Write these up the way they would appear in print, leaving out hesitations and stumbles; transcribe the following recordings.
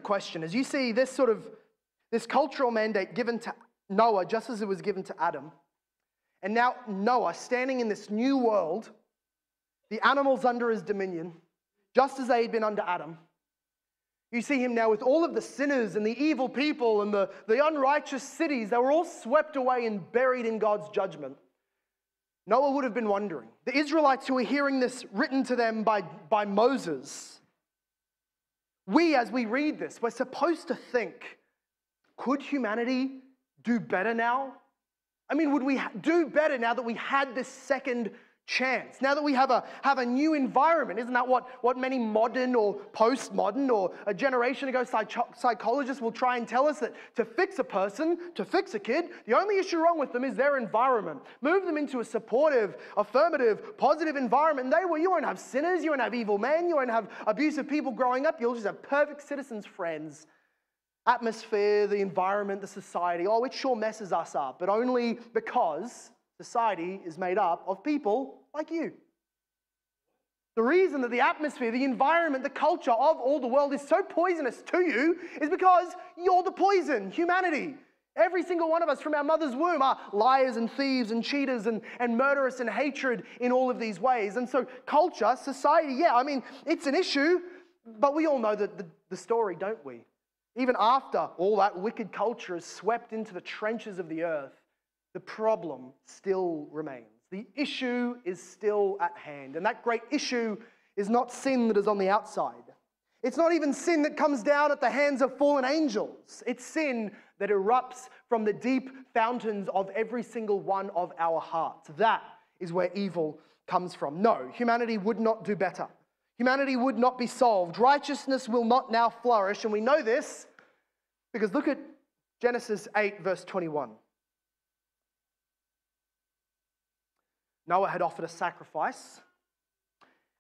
question. As you see this cultural mandate given to Noah just as it was given to Adam, and now Noah standing in this new world, the animals under his dominion, just as they had been under Adam. You see him now with all of the sinners and the evil people and the unrighteous cities. They were all swept away and buried in God's judgment. Noah would have been wondering. The Israelites who were hearing this written to them by Moses, we, as we read this, we're supposed to think, could humanity do better now? I mean, would we do better now that we had this second chance? Now that we have a new environment? Isn't that what many modern or postmodern or a generation ago psychologists will try and tell us, that to fix a person, to fix a kid, the only issue wrong with them is their environment. Move them into a supportive, affirmative, positive environment. You won't have sinners, you won't have evil men, you won't have abusive people growing up, you'll just have perfect citizens, friends. Atmosphere, the environment, the society, it sure messes us up, but only because society is made up of people like you. The reason that the atmosphere, the environment, the culture of all the world is so poisonous to you is because you're the poison, humanity. Every single one of us from our mother's womb are liars and thieves and cheaters and murderous and hatred in all of these ways. And so culture, society, it's an issue, but we all know the story, don't we? Even after all that wicked culture is swept into the trenches of the earth, the problem still remains. The issue is still at hand. And that great issue is not sin that is on the outside. It's not even sin that comes down at the hands of fallen angels. It's sin that erupts from the deep fountains of every single one of our hearts. That is where evil comes from. No, humanity would not do better. Humanity would not be solved. Righteousness will not now flourish. And we know this because look at Genesis 8, verse 21. Noah had offered a sacrifice.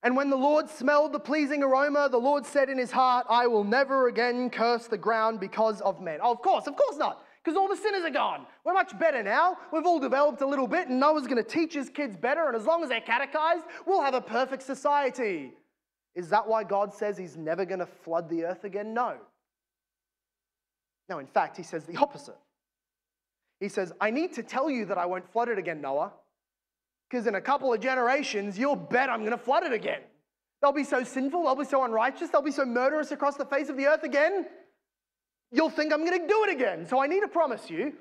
And when the Lord smelled the pleasing aroma, the Lord said in his heart, I will never again curse the ground because of men. Oh, of course not. Because all the sinners are gone. We're much better now. We've all developed a little bit, and Noah's going to teach his kids better, and as long as they're catechized, we'll have a perfect society. Is that why God says he's never going to flood the earth again? No. No, in fact, he says the opposite. He says, I need to tell you that I won't flood it again, Noah, because in a couple of generations, you'll bet I'm going to flood it again. They'll be so sinful, they'll be so unrighteous, they'll be so murderous across the face of the earth again, you'll think I'm going to do it again. So I need to promise you,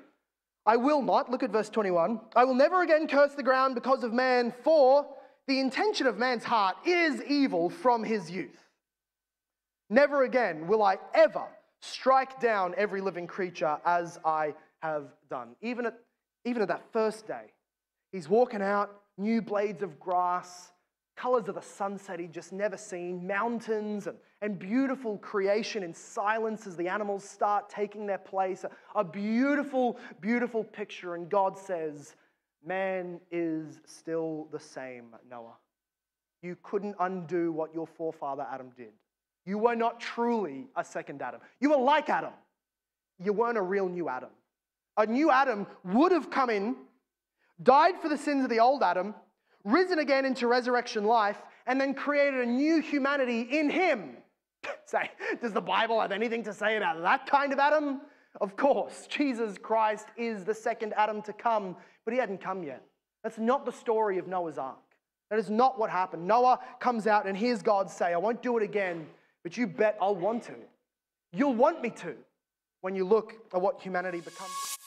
I will not, look at verse 21, I will never again curse the ground because of man, for the intention of man's heart is evil from his youth. Never again will I ever strike down every living creature as I have done. Even at that first day, he's walking out, new blades of grass, colors of the sunset he'd just never seen, mountains and beautiful creation in silence as the animals start taking their place. A beautiful, beautiful picture. And God says, man is still the same, Noah. You couldn't undo what your forefather Adam did. You were not truly a second Adam. You were like Adam. You weren't a real new Adam. A new Adam would have come in, died for the sins of the old Adam, risen again into resurrection life, and then created a new humanity in him. Say, does the Bible have anything to say about that kind of Adam? Of course, Jesus Christ is the second Adam to come, but he hadn't come yet. That's not the story of Noah's Ark. That is not what happened. Noah comes out and hears God say, I won't do it again, but you bet I'll want to. You'll want me to when you look at what humanity becomes.